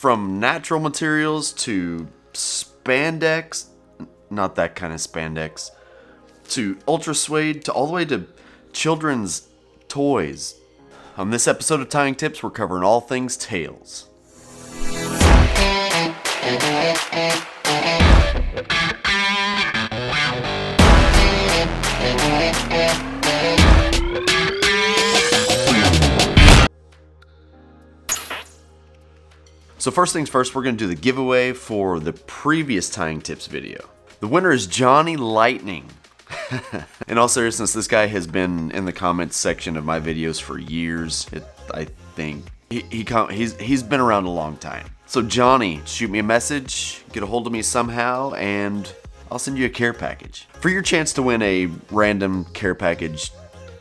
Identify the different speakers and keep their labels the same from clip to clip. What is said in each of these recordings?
Speaker 1: From natural materials to spandex, not that kind of spandex, to ultra suede, to all the way to children's toys. On this episode of Tying Tips, we're covering all things tails. So first things first, we're going to do the giveaway for the previous Tying Tips video. The winner is Johnny Lightning. In all seriousness, this guy has been in the comments section of my videos for years. I think he's been around a long time. So Johnny, shoot me a message, get a hold of me somehow, and I'll send you a care package. For your chance to win a random care package,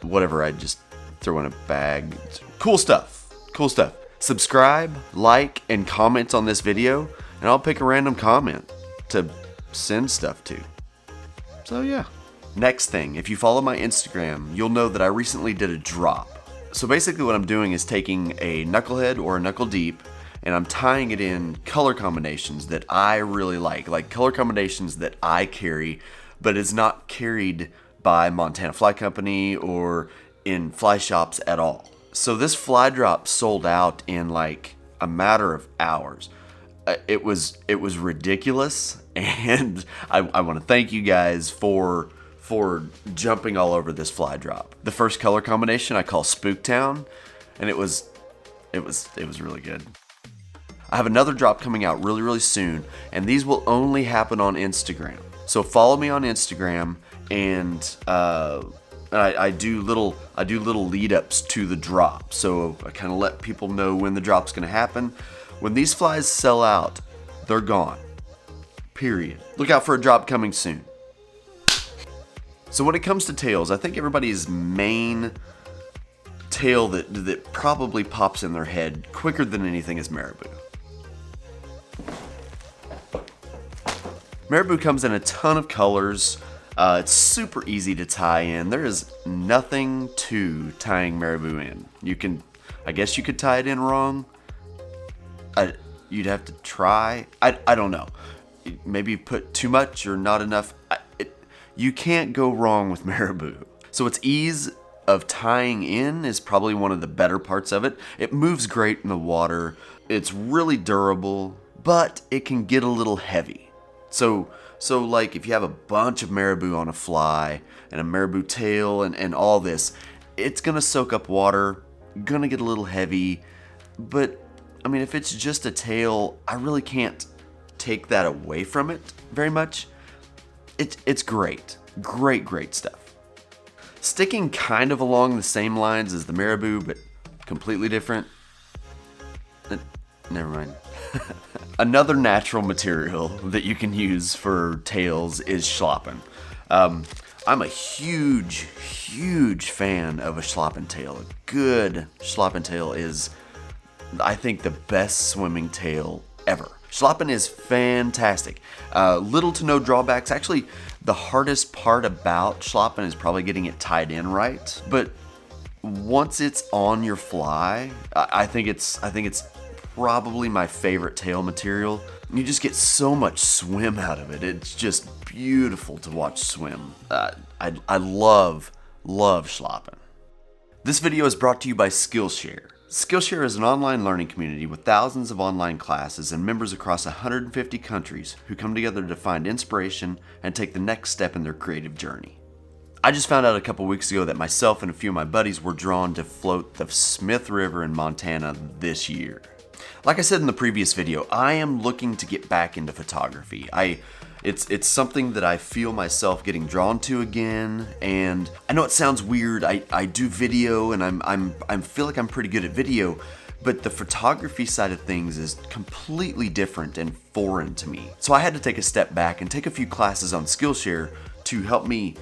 Speaker 1: whatever I just throw in a bag. Cool stuff. Cool stuff. Subscribe, like, and comment on this video, and I'll pick a random comment to send stuff to. So yeah. Next thing, if you follow my Instagram, you'll know that I recently did a drop. So basically what I'm doing is taking a knucklehead or a knuckle deep, and I'm tying it in color combinations that I really like color combinations that I carry, but is not carried by Montana Fly Company or in fly shops at all. So this fly drop sold out in like a matter of hours. It was ridiculous, and I want to thank you guys for jumping all over this fly drop. The first color combination I call Spooktown, and it was really good. I have another drop coming out really soon, and these will only happen on Instagram. So follow me on Instagram, and I do little lead ups to the drop. So I kind of let people know when the drop's going to happen. When these flies sell out, they're gone. Period. Look out for a drop coming soon. So when it comes to tails, I think everybody's main tail that probably pops in their head quicker than anything is marabou. Marabou comes in a ton of colors. It's super easy to tie in. There is nothing to tying marabou in. I guess you could tie it in wrong. You'd have to try. I don't know. Maybe put too much or not enough. You can't go wrong with marabou. So its ease of tying in is probably one of the better parts of it. It moves great in the water. It's really durable, but it can get a little heavy. So like if you have a bunch of marabou on a fly and a marabou tail and all this, it's gonna soak up water, gonna get a little heavy, but I mean if it's just a tail, I really can't take that away from it very much. It's great stuff. Sticking kind of along the same lines as the marabou, but completely different. Never mind. Another natural material that you can use for tails is schlappen. I'm a huge fan of a schlappen tail. A good schlappen tail is, I think, the best swimming tail ever. Schlappen is fantastic. Little to no drawbacks. Actually, the hardest part about schlappen is probably getting it tied in right. But once it's on your fly, I think it's probably my favorite tail material. You just get so much swim out of it. It's just beautiful to watch swim. I love schlappen. This video is brought to you by Skillshare. Skillshare is an online learning community with thousands of online classes and members across 150 countries who come together to find inspiration and take the next step in their creative journey. I just found out a couple weeks ago that myself and a few of my buddies were drawn to float the Smith River in Montana this year. Like I said in the previous video, I am looking to get back into photography. It's something that I feel myself getting drawn to again, and I know it sounds weird. I do video, and I feel like I'm pretty good at video, but the photography side of things is completely different and foreign to me. So I had to take a step back and take a few classes on Skillshare to help me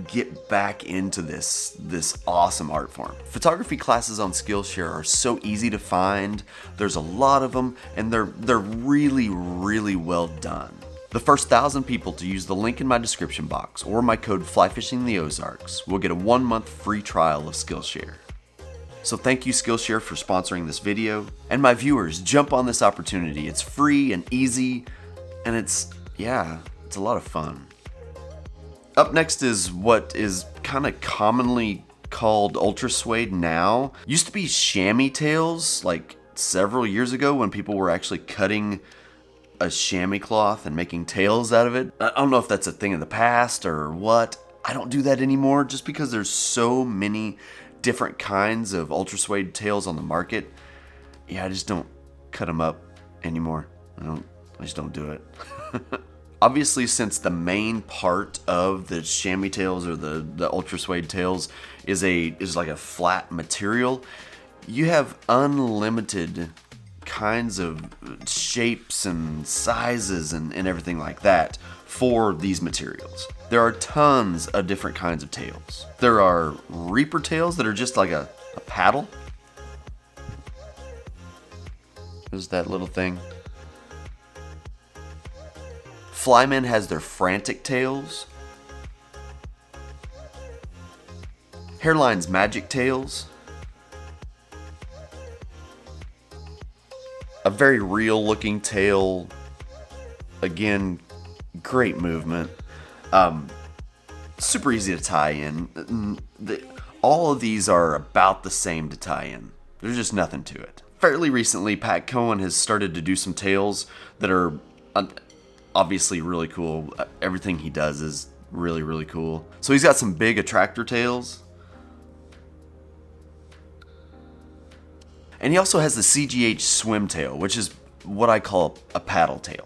Speaker 1: get back into this awesome art form. Photography classes on Skillshare are so easy to find. There's a lot of them, and they're really well done. The first 1,000 people to use the link in my description box or my code FlyFishingTheOzarks will get a 1-month free trial of Skillshare. So thank you Skillshare for sponsoring this video. And my viewers, jump on this opportunity. It's free and easy, and it's a lot of fun. Up next is what is kind of commonly called Ultra Suede now. Used to be chamois tails like several years ago when people were actually cutting a chamois cloth and making tails out of it. I don't know if that's a thing of the past or what. I don't do that anymore just because there's so many different kinds of Ultra Suede tails on the market. Yeah, I just don't cut them up anymore. I just don't do it. Obviously, since the main part of the chamois tails or the Ultra Suede tails is like a flat material, you have unlimited kinds of shapes and sizes and everything like that for these materials. There are tons of different kinds of tails. There are Reaper tails that are just like a paddle. There's that little thing. Flyman has their frantic tails. Hairline's magic tails. A very real looking tail. Again, great movement. Super easy to tie in. All of these are about the same to tie in. There's just nothing to it. Fairly recently, Pat Cohen has started to do some tails that are obviously really cool. Everything he does is really, really cool. So he's got some big attractor tails. And he also has the CGH swim tail, which is what I call a paddle tail.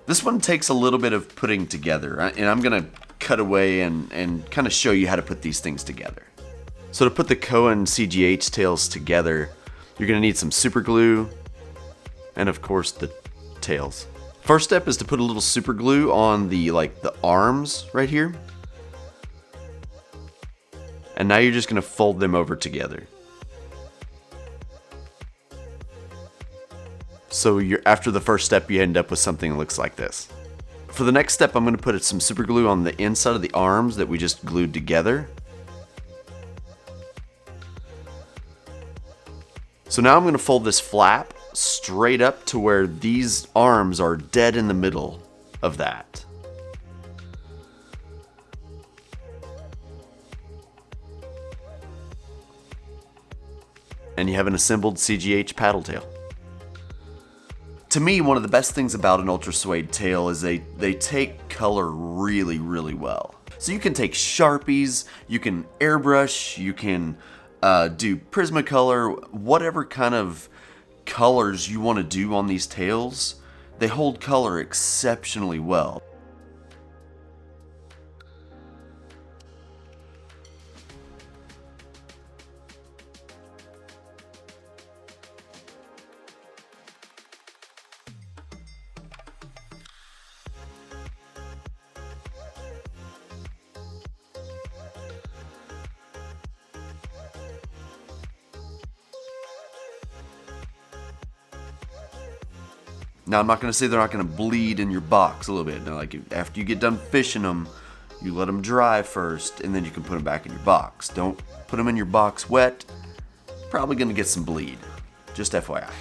Speaker 1: This one takes a little bit of putting together, and I'm going to cut away and kind of show you how to put these things together. So to put the Cohen CGH tails together, you're going to need some super glue and of course the tails. First step is to put a little super glue on the arms right here. And now you're just going to fold them over together. So after the first step, you end up with something that looks like this. For the next step, I'm going to put some super glue on the inside of the arms that we just glued together. So now I'm going to fold this flap straight up to where these arms are dead in the middle of that. And you have an assembled CGH paddle tail. To me, one of the best things about an Ultra Suede tail is they take color really, really well. So you can take Sharpies, you can airbrush, you can do Prismacolor, whatever kind of colors you want to do on these tails, they hold color exceptionally well. Now, I'm not going to say they're not going to bleed in your box a little bit. Now, like after you get done fishing them, you let them dry first, and then you can put them back in your box. Don't put them in your box wet. Probably going to get some bleed. Just FYI.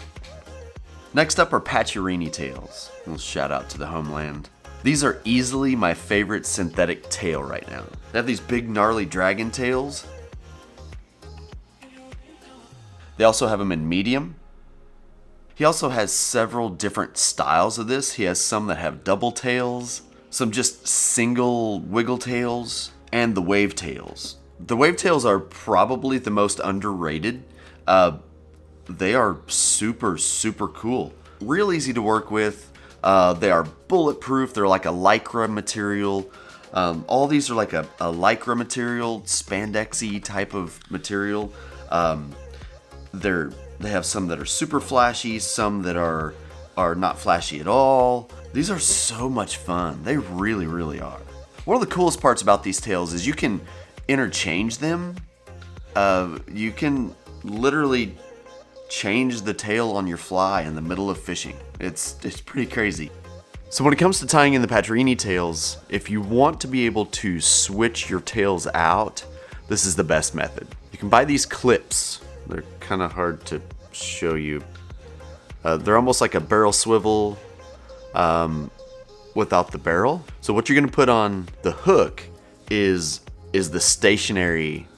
Speaker 1: Next up are Pacioretty tails. A little shout out to the homeland. These are easily my favorite synthetic tail right now. They have these big gnarly dragon tails. They also have them in medium. He also has several different styles of this. He has some that have double tails, some just single wiggle tails, and the wave tails. The wave tails are probably the most underrated. They are super, super cool. Real easy to work with. They are bulletproof. They're like a lycra material. All these are like a lycra material, spandex-y type of material. They have some that are super flashy, some that are not flashy at all. These are so much fun. They really, really are. One of the coolest parts about these tails is you can interchange them. You can literally change the tail on your fly in the middle of fishing. It's pretty crazy. So when it comes to tying in the Pacioretty tails, if you want to be able to switch your tails out, this is the best method. You You can buy these clips. They're kind of hard to show you. They're almost like a barrel swivel without the barrel. So what you're going to put on the hook is the stationary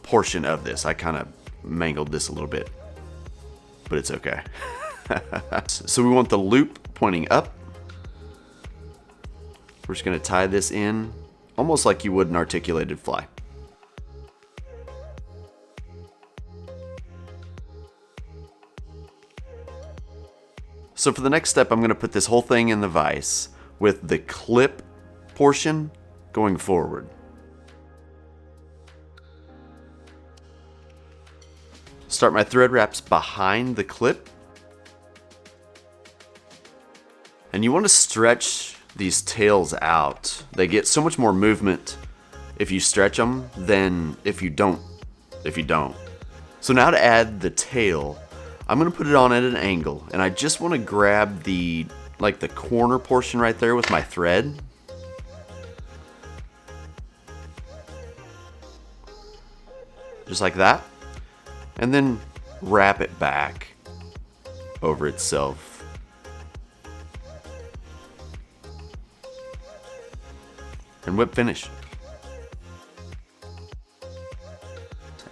Speaker 1: portion of this. I kind of mangled this a little bit, but it's okay. So we want the loop pointing up. We're just going to tie this in almost like you would an articulated fly. So for the next step, I'm going to put this whole thing in the vise with the clip portion going forward. Start my thread wraps behind the clip. And you want to stretch these tails out. They get so much more movement if you stretch them than if you don't. So now to add the tail, I'm going to put it on at an angle, and I just want to grab the corner portion right there with my thread. Just like that. And then wrap it back over itself. And whip finish.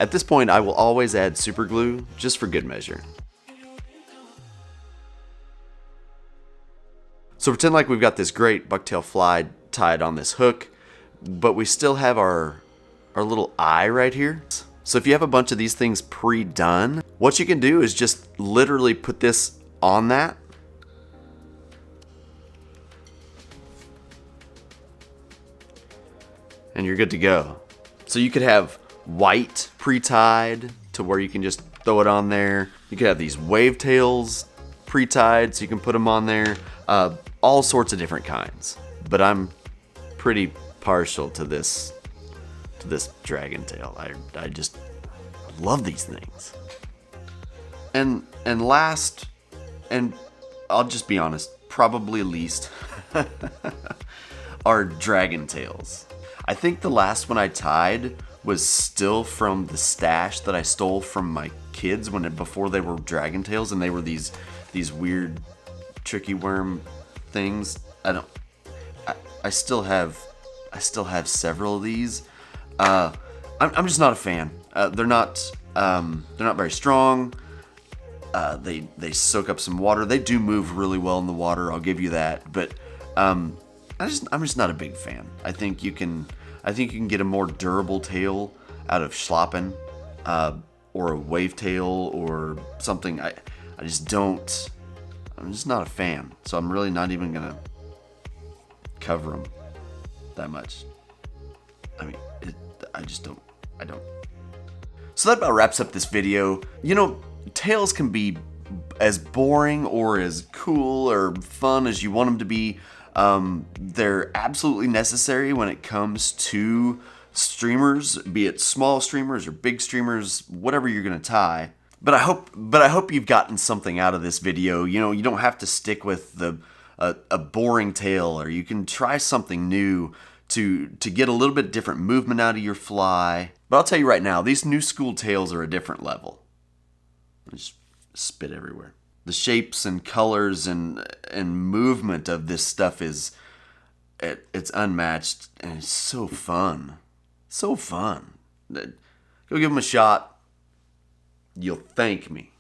Speaker 1: At this point, I will always add super glue just for good measure. So pretend like we've got this great bucktail fly tied on this hook, but we still have our little eye right here. So if you have a bunch of these things pre-done, what you can do is just literally put this on that. And you're good to go. So you could have white pre-tied to where you can just throw it on there. You could have these wave tails pre-tied so you can put them on there. All sorts of different kinds. But I'm pretty partial to this dragon tail. I just love these things. And last, and I'll just be honest, probably least, are dragon tails. I think the last one I tied was still from the stash that I stole from my kids before they were dragon tails, and they were these weird tricky worm things. I still have several of these. I'm just not a fan. They're not very strong. They soak up some water. They do move really well in the water, I'll give you that. But I'm just not a big fan. I think you can get a more durable tail out of schlappen, or a wave tail or something. I'm just not a fan. So I'm really not even gonna cover them that much. I mean, I don't. So that about wraps up this video. You know, tails can be as boring or as cool or fun as you want them to be. They're absolutely necessary when it comes to streamers, be it small streamers or big streamers, whatever you're gonna tie. But I hope you've gotten something out of this video. You know, you don't have to stick with a boring tail, or you can try something new to get a little bit different movement out of your fly. But I'll tell you right now, these new school tails are a different level. I just spit everywhere. The shapes and colors and movement of this stuff it's unmatched, and it's so fun. So fun. Go give them a shot. You'll thank me.